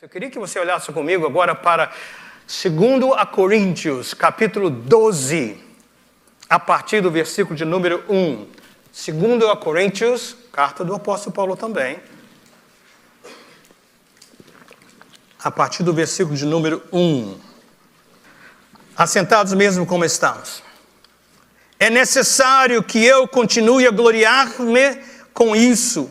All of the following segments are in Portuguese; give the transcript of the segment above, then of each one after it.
Eu queria que você olhasse comigo agora para 2 a Coríntios, capítulo 12, a partir do versículo de número 1. 2 a Coríntios, carta do apóstolo Paulo também, a partir do versículo de número 1. Assentados mesmo como estamos. É necessário que eu continue a gloriar-me com isso,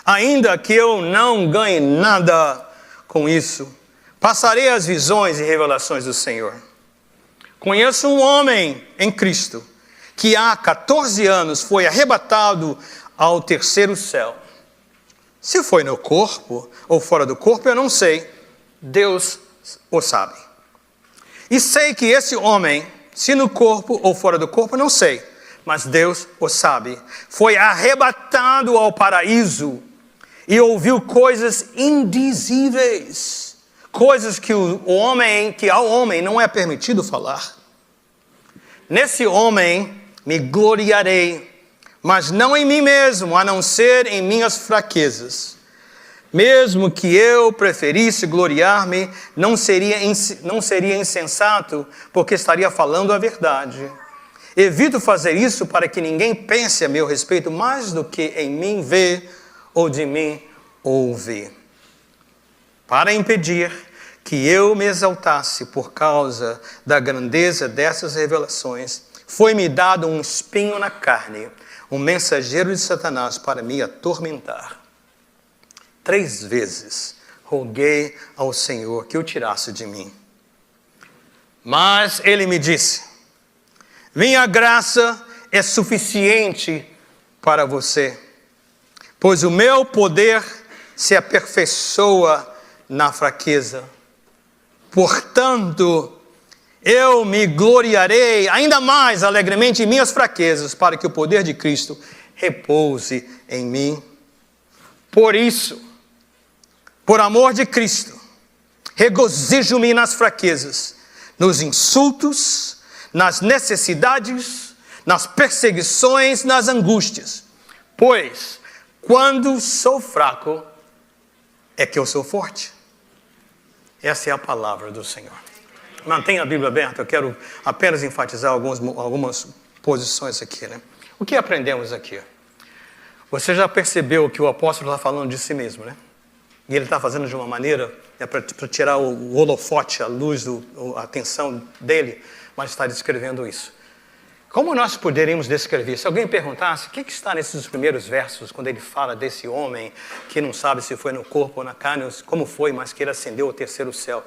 ainda que eu não ganhe nada com isso. Passarei as visões e revelações do Senhor. Conheço um homem em Cristo que há 14 anos foi arrebatado ao terceiro céu. Se foi no corpo ou fora do corpo, eu não sei. Deus o sabe. E sei que esse homem, se no corpo ou fora do corpo, não sei, mas Deus o sabe, foi arrebatado ao paraíso e ouviu coisas indizíveis, coisas que ao homem não é permitido falar. Nesse homem me gloriarei, mas não em mim mesmo, a não ser em minhas fraquezas. Mesmo que eu preferisse gloriar-me, não seria insensato, porque estaria falando a verdade. Evito fazer isso para que ninguém pense a meu respeito mais do que em mim vê ou de mim ouve. Para impedir que eu me exaltasse por causa da grandeza dessas revelações, foi-me dado um espinho na carne, um mensageiro de Satanás para me atormentar. 3 vezes roguei ao Senhor que o tirasse de mim. Mas ele me disse: minha graça é suficiente para você, pois o meu poder se aperfeiçoa na fraqueza. Portanto, eu me gloriarei ainda mais alegremente em minhas fraquezas, para que o poder de Cristo repouse em mim. Por isso, por amor de Cristo, regozijo-me nas fraquezas, nos insultos, nas necessidades, nas perseguições, nas angústias. Pois, quando sou fraco, é que eu sou forte. Essa é a palavra do Senhor. Mantenha a Bíblia aberta, eu quero apenas enfatizar algumas posições aqui, né? O que aprendemos aqui? Você já percebeu que o apóstolo está falando de si mesmo, né? E ele está fazendo de uma maneira para tirar o holofote, a luz, a atenção dele, mas está descrevendo isso. Como nós poderíamos descrever? Se alguém perguntasse, o que está nesses primeiros versos, quando ele fala desse homem que não sabe se foi no corpo ou na carne, como foi, mas que ele ascendeu ao terceiro céu?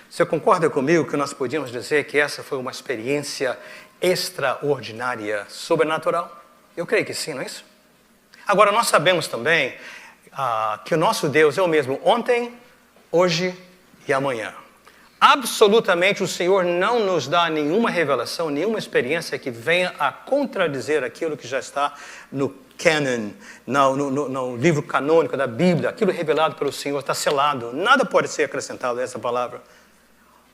Você concorda comigo que nós podíamos dizer que essa foi uma experiência extraordinária, sobrenatural? Eu creio que sim, não é isso? Agora, nós sabemos também que o nosso Deus é o mesmo ontem, hoje e amanhã. Absolutamente o Senhor não nos dá nenhuma revelação, nenhuma experiência que venha a contradizer aquilo que já está no canon, no livro canônico da Bíblia. Aquilo revelado pelo Senhor está selado. Nada pode ser acrescentado a essa palavra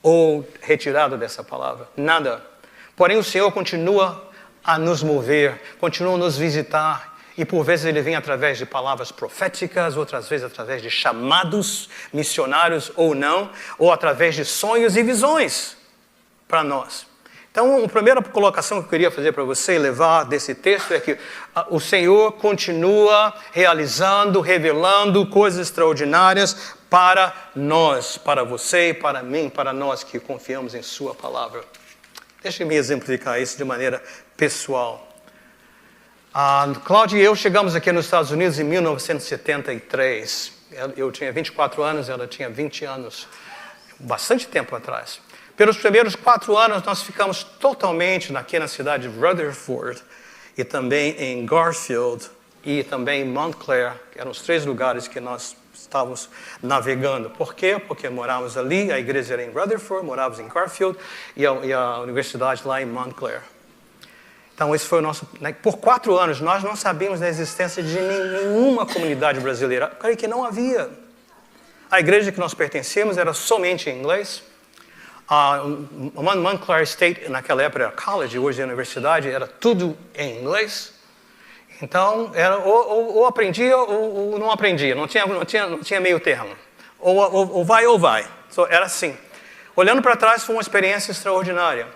ou retirado dessa palavra. Nada. Porém o Senhor continua a nos mover, continua a nos visitar. E por vezes ele vem através de palavras proféticas, outras vezes através de chamados missionários ou não, ou através de sonhos e visões para nós. Então, a primeira colocação que eu queria fazer para você e levar desse texto é que o Senhor continua realizando, revelando coisas extraordinárias para nós, para você, para mim, para nós que confiamos em sua palavra. Deixe-me exemplificar isso de maneira pessoal. Cláudia e eu chegamos aqui nos Estados Unidos em 1973. Eu tinha 24 anos, ela tinha 20 anos, bastante tempo atrás. Pelos primeiros 4 anos, nós ficamos totalmente aqui na cidade de Rutherford, e também em Garfield, e também em Montclair, que eram os 3 lugares que nós estávamos navegando. Por quê? Porque morávamos ali, a igreja era em Rutherford, morávamos em Garfield, e a universidade lá em Montclair. Então, esse foi o nosso... Por 4 anos, nós não sabíamos da existência de nenhuma comunidade brasileira. Eu creio que não havia. A igreja que nós pertencemos era somente em inglês. Montclair State, naquela época, era college, hoje é universidade, era tudo em inglês. Então, era ou aprendia ou não aprendia. Não tinha meio termo. ou vai ou vai. Era assim. Olhando para trás, foi uma experiência extraordinária.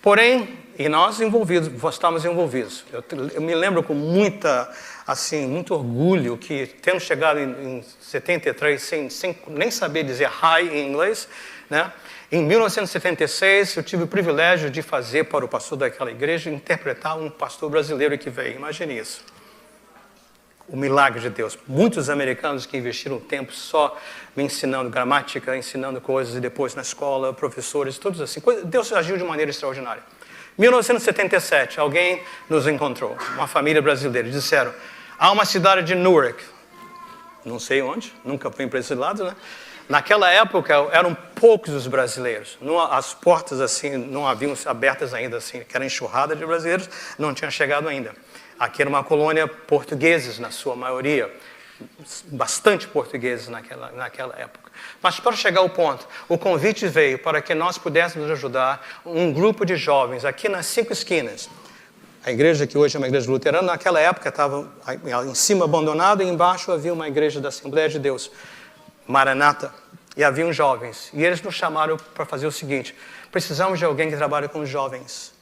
Porém, e nós estávamos envolvidos. Eu me lembro com muito orgulho que, tendo chegado em 73, sem nem saber dizer hi em inglês, né? Em 1976, eu tive o privilégio de fazer para o pastor daquela igreja, interpretar um pastor brasileiro que veio. Imagine isso. O milagre de Deus. Muitos americanos que investiram tempo só me ensinando gramática, ensinando coisas, e depois na escola, professores, todos assim. Deus agiu de maneira extraordinária. 1977, alguém nos encontrou, uma família brasileira. Disseram, há uma cidade de Newark, não sei onde, nunca fui para esse lado, né? Naquela época eram poucos os brasileiros. As portas assim não haviam abertas ainda, assim, que era enxurrada de brasileiros, não tinha chegado ainda. Aqui era uma colônia portugueses, na sua maioria. Bastante portugueses naquela época. Mas para chegar ao ponto, o convite veio para que nós pudéssemos ajudar um grupo de jovens aqui nas 5 esquinas. A igreja que hoje é uma igreja luterana, naquela época estava em cima abandonado e embaixo havia uma igreja da Assembleia de Deus, Maranata, e haviam jovens. E eles nos chamaram para fazer o seguinte, precisamos de alguém que trabalhe com os jovens,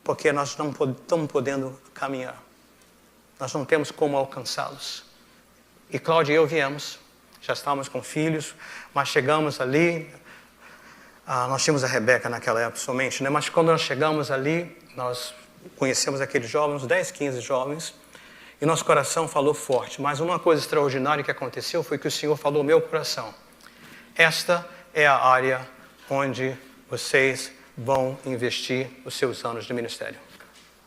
porque nós não estamos podendo caminhar. Nós não temos como alcançá-los. E Cláudia e eu viemos, já estávamos com filhos, mas chegamos ali, nós tínhamos a Rebeca naquela época somente, né? Mas quando nós chegamos ali, nós conhecemos aqueles jovens, uns 10, 15 jovens, e nosso coração falou forte. Mas uma coisa extraordinária que aconteceu foi que o Senhor falou ao meu coração, esta é a área onde vocês vão investir os seus anos de ministério.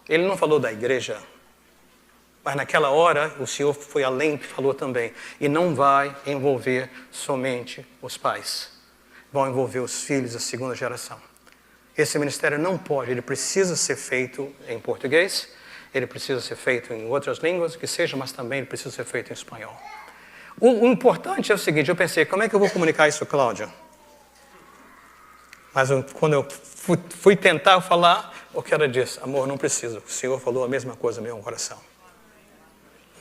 Ele não falou da igreja, mas naquela hora o Senhor foi além e falou também. E não vai envolver somente os pais. Vão envolver os filhos da segunda geração. Esse ministério não pode, ele precisa ser feito em português, ele precisa ser feito em outras línguas, que seja, mas também ele precisa ser feito em espanhol. O importante é o seguinte, eu pensei, como é que eu vou comunicar isso, Cláudia? Mas quando eu fui tentar falar, o que ela disse? Amor, não precisa, o Senhor falou a mesma coisa no meu coração.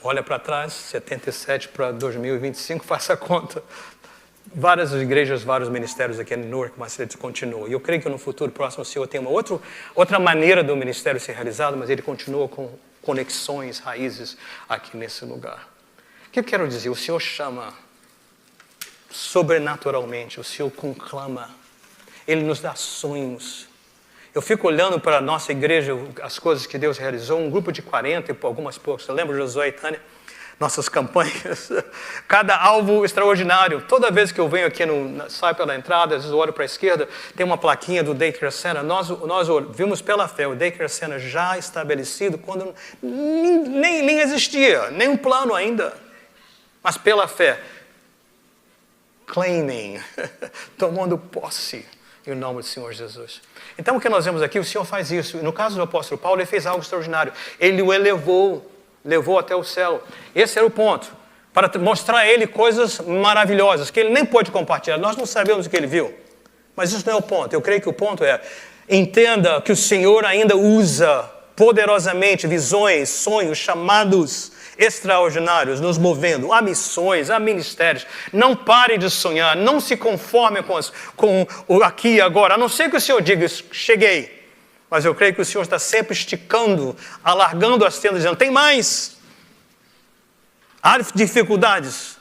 Olha para trás, 77 para 2025, faça a conta. Várias igrejas, vários ministérios aqui em Newark, mas eles continuam. E eu creio que no futuro próximo o Senhor tem uma outra maneira do ministério ser realizado, mas ele continua com conexões, raízes aqui nesse lugar. O que eu quero dizer? O Senhor chama sobrenaturalmente, o Senhor conclama, Ele nos dá sonhos. Eu fico olhando para a nossa igreja, as coisas que Deus realizou, um grupo de 40 e algumas poucas. Você lembra, Josué e Tânia? Nossas campanhas, cada alvo extraordinário. Toda vez que eu venho aqui, saio pela entrada, às vezes eu olho para a esquerda, tem uma plaquinha do Daycare Center. Nós vimos pela fé o Daycare Center já estabelecido quando nem existia, nem um plano ainda. Mas pela fé, claiming, tomando posse em nome do Senhor Jesus. Então o que nós vemos aqui, o Senhor faz isso. No caso do apóstolo Paulo, ele fez algo extraordinário. Ele o levou até o céu. Esse era o ponto. Para mostrar a ele coisas maravilhosas, que ele nem pôde compartilhar. Nós não sabemos o que ele viu. Mas isso não é o ponto. Eu creio que o ponto é, entenda que o Senhor ainda usa poderosamente visões, sonhos, chamados extraordinários, nos movendo a missões, a ministérios. Não pare de sonhar, não se conforme com o aqui e agora. A não ser que o Senhor diga, cheguei. Mas eu creio que o Senhor está sempre esticando, alargando as tendas, dizendo, tem mais. Há dificuldades.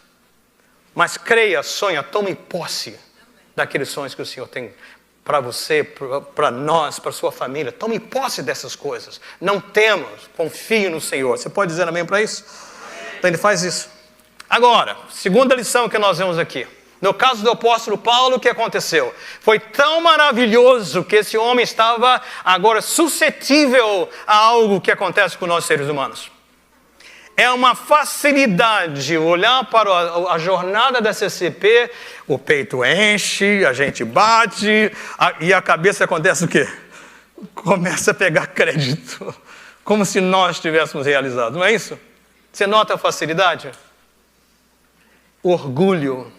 Mas creia, sonha, tome posse daqueles sonhos que o Senhor tem para você, para nós, para sua família. Tome posse dessas coisas. Não temos, confie no Senhor. Você pode dizer amém para isso? Então ele faz isso. Agora, segunda lição que nós vemos aqui. No caso do apóstolo Paulo, o que aconteceu? Foi tão maravilhoso que esse homem estava agora suscetível a algo que acontece com nós seres humanos. É uma facilidade olhar para a jornada da CCP, o peito enche, a gente bate, e a cabeça acontece o quê? Começa a pegar crédito, como se nós tivéssemos realizado, não é isso? Você nota a facilidade? Orgulho,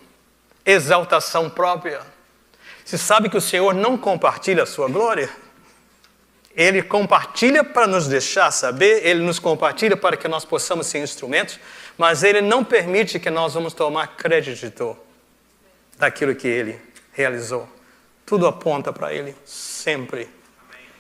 exaltação própria. Você sabe que o Senhor não compartilha a sua glória? Ele compartilha para nos deixar saber, Ele nos compartilha para que nós possamos ser instrumentos, mas Ele não permite que nós vamos tomar crédito daquilo que ele realizou. Tudo aponta para ele, sempre.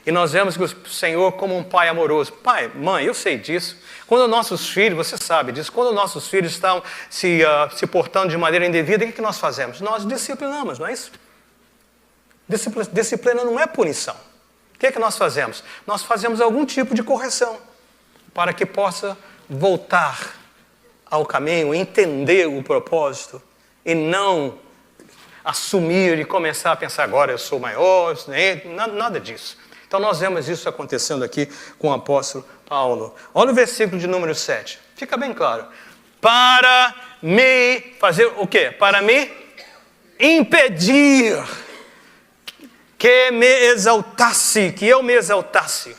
E nós vemos que o Senhor como um pai amoroso. Pai, mãe, eu sei disso. Quando nossos filhos, você sabe disso, quando nossos filhos estão se portando de maneira indevida, o que nós fazemos? Nós disciplinamos, não é isso? Disciplina não é punição. O que nós fazemos? Nós fazemos algum tipo de correção para que possa voltar ao caminho, entender o propósito e não assumir e começar a pensar agora eu sou maior, nada disso. Então nós vemos isso acontecendo aqui com o apóstolo Paulo. Olha o versículo de número 7. Fica bem claro. Para me fazer o quê? Para me impedir que eu me exaltasse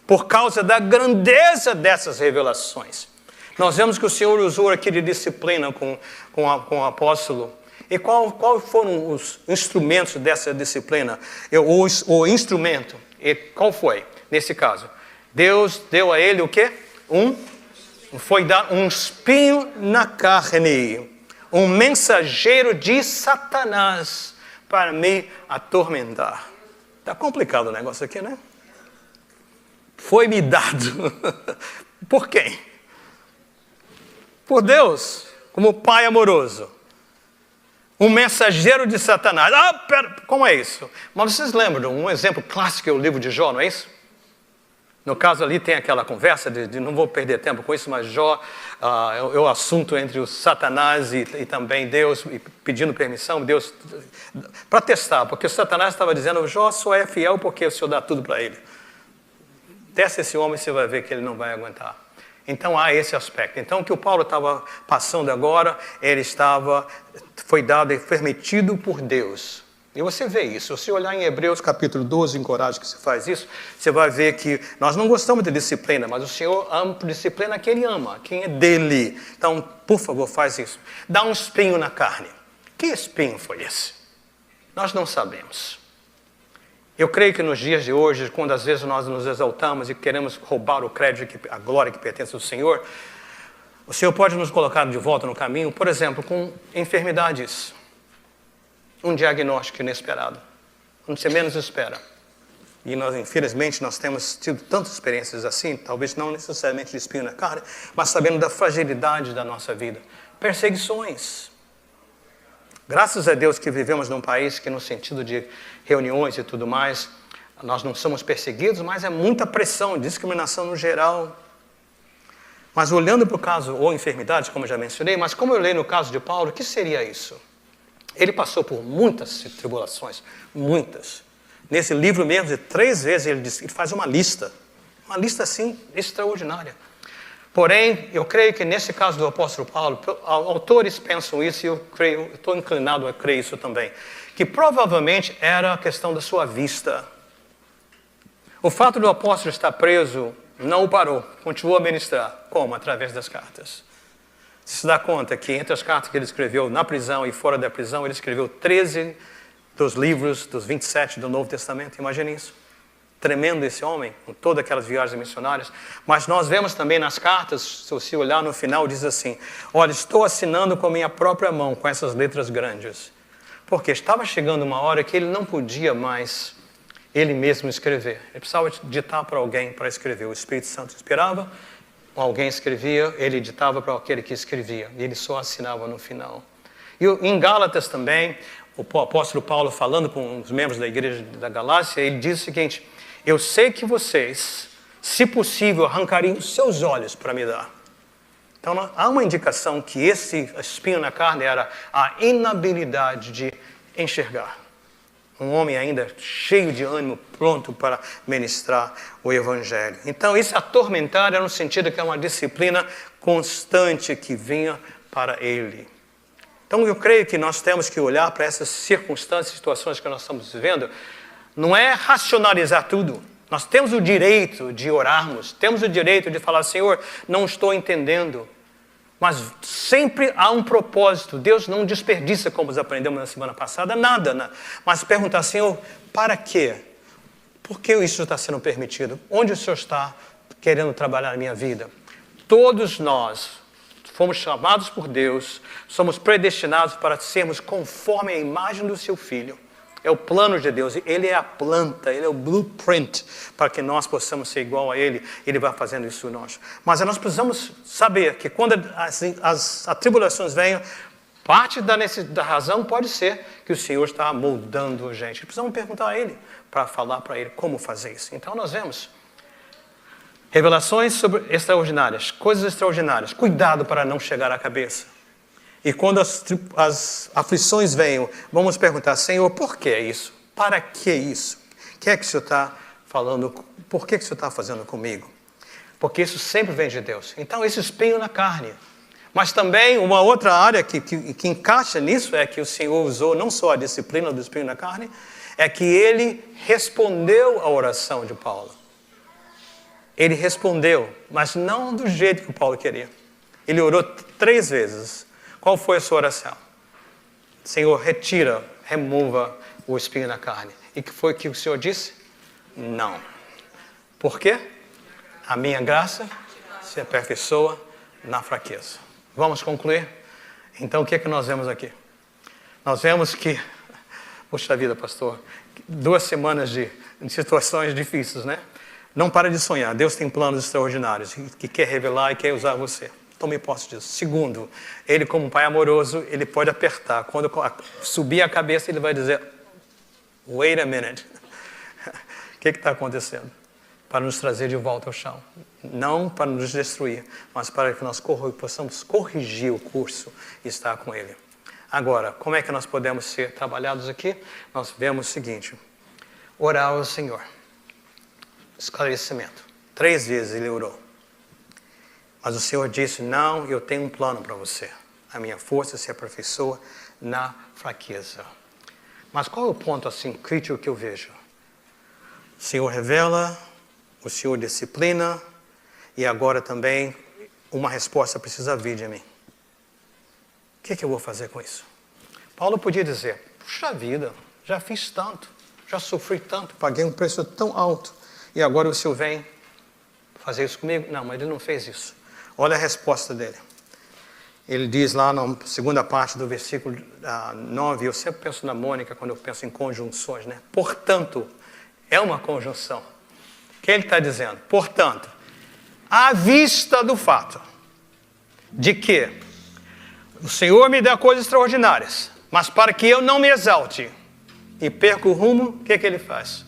por causa da grandeza dessas revelações. Nós vemos que o Senhor usou aqui de disciplina com o apóstolo. E qual foram os instrumentos dessa disciplina? O instrumento, e qual foi nesse caso? Deus deu a ele o quê? Foi dar um espinho na carne, um mensageiro de Satanás para me atormentar. Está complicado o negócio aqui, né? Foi-me dado. Por quem? Por Deus, como Pai amoroso. Um mensageiro de Satanás. Como é isso? Mas vocês lembram, um exemplo clássico é o livro de Jó, não é isso? No caso ali tem aquela conversa, não vou perder tempo com isso, mas Jó é o assunto entre o Satanás e também Deus, e pedindo permissão, Deus, para testar, porque o Satanás estava dizendo, Jó só é fiel porque o Senhor dá tudo para ele. Testa esse homem e você vai ver que ele não vai aguentar. Então há esse aspecto. Então o que o Paulo estava passando agora, foi dado e permitido por Deus. E você vê isso. Se você olhar em Hebreus capítulo 12, encoraja que você faz isso, você vai ver que nós não gostamos de disciplina, mas o Senhor ama disciplina quem Ele ama, quem é dele. Então, por favor, faz isso. Dá um espinho na carne. Que espinho foi esse? Nós não sabemos. Eu creio que nos dias de hoje, quando às vezes nós nos exaltamos e queremos roubar o crédito, a glória que pertence ao Senhor, o Senhor pode nos colocar de volta no caminho, por exemplo, com enfermidades. Um diagnóstico inesperado. Quando você menos espera. E nós, infelizmente, nós temos tido tantas experiências assim, talvez não necessariamente de espinho na carne, mas sabendo da fragilidade da nossa vida. Perseguições. Graças a Deus que vivemos num país que, no sentido de reuniões e tudo mais, nós não somos perseguidos, mas é muita pressão, discriminação no geral. Mas olhando para o caso, ou enfermidades, como eu já mencionei, mas como eu leio no caso de Paulo, o que seria isso? Ele passou por muitas tribulações, muitas. Nesse livro mesmo, de 3 vezes, ele faz uma lista assim, extraordinária. Porém, eu creio que nesse caso do apóstolo Paulo, autores pensam isso e eu estou inclinado a crer isso também, que provavelmente era a questão da sua vista. O fato do apóstolo estar preso não o parou, continuou a ministrar. Como? Através das cartas. Você se dá conta que entre as cartas que ele escreveu na prisão e fora da prisão, ele escreveu 13 dos livros dos 27 do Novo Testamento. Imagine isso. Tremendo esse homem, com todas aquelas viagens missionárias. Mas nós vemos também nas cartas, se você olhar no final, diz assim, olha, estou assinando com a minha própria mão, com essas letras grandes. Porque estava chegando uma hora que ele não podia mais ele mesmo escrever. Ele precisava ditar para alguém para escrever. O Espírito Santo inspirava, alguém escrevia, ele ditava para aquele que escrevia. E ele só assinava no final. E em Gálatas também, o apóstolo Paulo falando com os membros da igreja da Galácia, ele diz o seguinte, eu sei que vocês, se possível, arrancariam os seus olhos para me dar. Então, há uma indicação que esse espinho na carne era a inabilidade de enxergar. Um homem ainda cheio de ânimo, pronto para ministrar o Evangelho. Então, isso atormentar era no sentido que é uma disciplina constante que vinha para ele. Então, eu creio que nós temos que olhar para essas circunstâncias, situações que nós estamos vivendo. Não é racionalizar tudo. Nós temos o direito de orarmos, temos o direito de falar, Senhor, não estou entendendo. Mas sempre há um propósito. Deus não desperdiça, como nós aprendemos na semana passada, nada. Né? Mas perguntar, Senhor, para quê? Por que isso está sendo permitido? Onde o Senhor está querendo trabalhar na minha vida? Todos nós fomos chamados por Deus, somos predestinados para sermos conforme a imagem do seu Filho. É o plano de Deus, Ele é a planta, Ele é o blueprint para que nós possamos ser igual a Ele. Ele vai fazendo isso em nós. Mas nós precisamos saber que quando as atribulações venham, parte da razão pode ser que o Senhor está moldando a gente. Precisamos perguntar a Ele, para falar para Ele como fazer isso. Então nós vemos revelações extraordinárias, coisas extraordinárias. Cuidado para não chegar à cabeça. E quando as aflições venham, vamos perguntar, Senhor, por que isso? Para que isso? O que é que o Senhor está falando? Por que o Senhor está fazendo comigo? Porque isso sempre vem de Deus. Então, esse espinho na carne. Mas também uma outra área que encaixa nisso é que o Senhor usou não só a disciplina do espinho na carne, é que Ele respondeu à oração de Paulo. Ele respondeu, mas não do jeito que o Paulo queria. Ele orou 3 vezes. Qual foi a sua oração? Senhor, remova o espinho na carne. E que foi que o Senhor disse? Não. Por quê? A minha graça se aperfeiçoa na fraqueza. Vamos concluir? Então, o que é que nós vemos aqui? Nós vemos que, puxa vida, pastor, 2 semanas de situações difíceis, né? Não para de sonhar. Deus tem planos extraordinários que quer revelar e quer usar você. Tome posse disso. Segundo, Ele como um pai amoroso, Ele pode apertar. Quando subir a cabeça, Ele vai dizer, wait a minute. O que está acontecendo? Para nos trazer de volta ao chão. Não para nos destruir, mas para que nós possamos corrigir o curso e estar com Ele. Agora, como é que nós podemos ser trabalhados aqui? Nós vemos o seguinte, orar ao Senhor. Esclarecimento. 3 vezes Ele orou. Mas o Senhor disse, não, eu tenho um plano para você. A minha força se aperfeiçoa na fraqueza. Mas qual é o ponto assim crítico que eu vejo? O Senhor revela, o Senhor disciplina, e agora também uma resposta precisa vir de mim. O que eu vou fazer com isso? Paulo podia dizer, puxa vida, já fiz tanto, já sofri tanto, paguei um preço tão alto, e agora o Senhor vem fazer isso comigo? Não, mas Ele não fez isso. Olha a resposta dele. Ele diz lá na segunda parte do versículo 9, eu sempre penso na Mônica quando eu penso em conjunções, né? Portanto, é uma conjunção. O que ele está dizendo? Portanto, à vista do fato de que o Senhor me dá coisas extraordinárias, mas para que eu não me exalte e perca o rumo, o que Ele faz?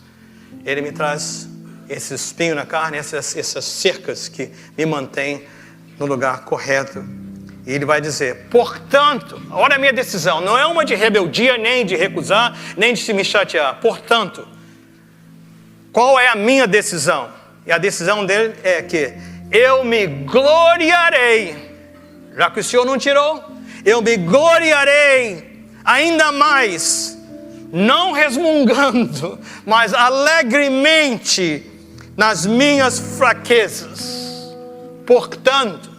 Ele me traz esse espinho na carne, essas cercas que me mantêm no lugar correto. E Ele vai dizer, portanto, olha a minha decisão, não é uma de rebeldia, nem de recusar, nem de se me chatear. Portanto, qual é a minha decisão? E a decisão dele é que eu me gloriarei, já que o Senhor não tirou, eu me gloriarei ainda mais, não resmungando, mas alegremente nas minhas fraquezas. Portanto,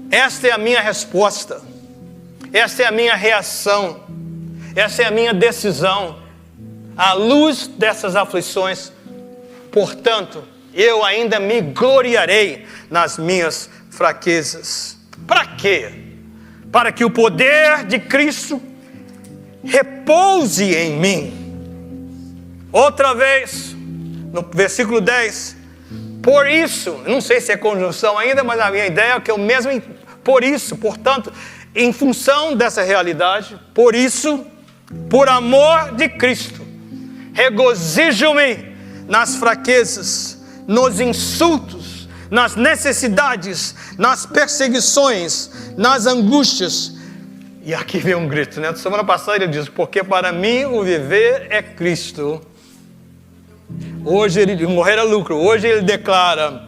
esta é a minha resposta, esta é a minha reação, essa é a minha decisão, à luz dessas aflições. Portanto, eu ainda me gloriarei nas minhas fraquezas. Para quê? Para que o poder de Cristo repouse em mim. Outra vez, no versículo 10, por isso, não sei se é conjunção ainda, mas a minha ideia é que eu mesmo, por isso, portanto, em função dessa realidade, por isso, por amor de Cristo, regozijo-me nas fraquezas, nos insultos, nas necessidades, nas perseguições, nas angústias. E aqui vem um grito, né? Semana passada ele diz, porque para mim o viver é Cristo. Hoje ele morrer é lucro. Hoje ele declara,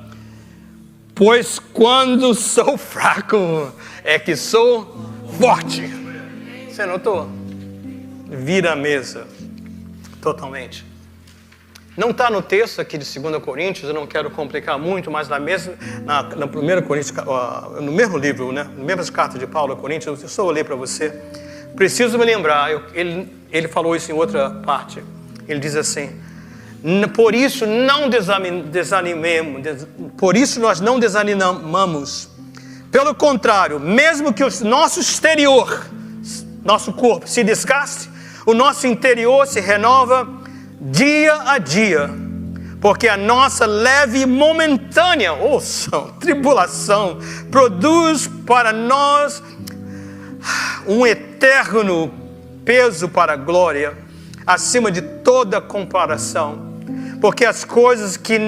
pois quando sou fraco é que sou forte. Você notou? Vira a mesa totalmente. Não está no texto aqui de 2 Coríntios, eu não quero complicar muito, mas na 1 Coríntios, no mesmo livro, né? Nas mesmas cartas de Paulo a Coríntios, eu só olhei para você. Preciso me lembrar, ele falou isso em outra parte. Ele diz assim, por isso não desanimemos, por isso nós não desanimamos Pelo contrário, mesmo que o nosso exterior, nosso corpo, se desgaste, o nosso interior se renova dia a dia, porque a nossa leve e momentânea tribulação produz para nós um eterno peso para a glória, acima de toda comparação. Porque as coisas que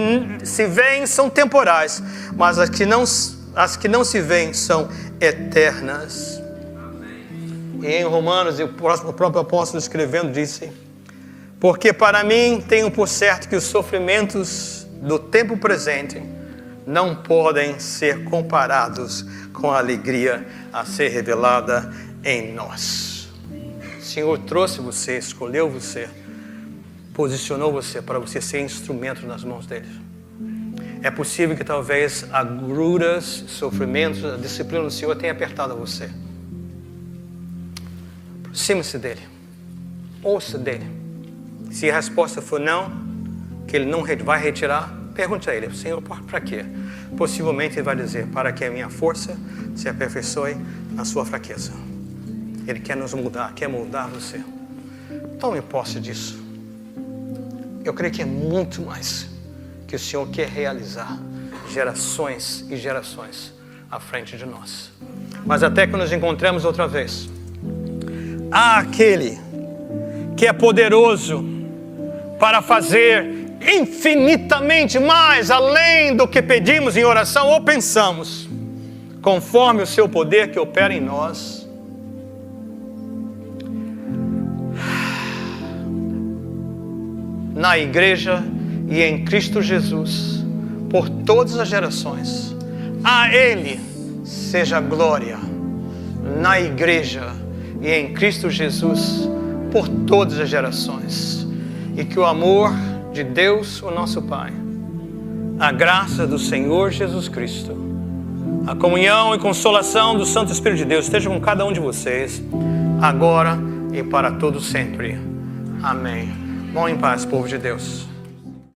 se veem são temporais, mas as que não se veem são eternas. E em Romanos, o próprio apóstolo escrevendo disse: porque para mim tenho por certo que os sofrimentos do tempo presente não podem ser comparados com a alegria a ser revelada em nós. O Senhor trouxe você, escolheu você, posicionou você para você ser instrumento nas mãos dele. É possível que talvez agruras, sofrimentos, a disciplina do Senhor tenha apertado você. Aproxime-se dele. Ouça dele. Se a resposta for não, que ele não vai retirar, pergunte a ele: Senhor, para quê? Possivelmente ele vai dizer: para que a minha força se aperfeiçoe na sua fraqueza. Ele quer nos mudar, quer moldar você. Tome posse disso. Eu creio que é muito mais que o Senhor quer realizar gerações e gerações à frente de nós. Mas até que nos encontremos outra vez, há aquele que é poderoso para fazer infinitamente mais além do que pedimos em oração ou pensamos, conforme o seu poder que opera em nós. Na igreja e em Cristo Jesus, por todas as gerações, a Ele seja glória, na igreja e em Cristo Jesus, por todas as gerações. E que o amor de Deus, o nosso Pai, a graça do Senhor Jesus Cristo, a comunhão e consolação do Santo Espírito de Deus esteja com cada um de vocês, agora e para todo sempre. Amém. Vão em paz, povo de Deus.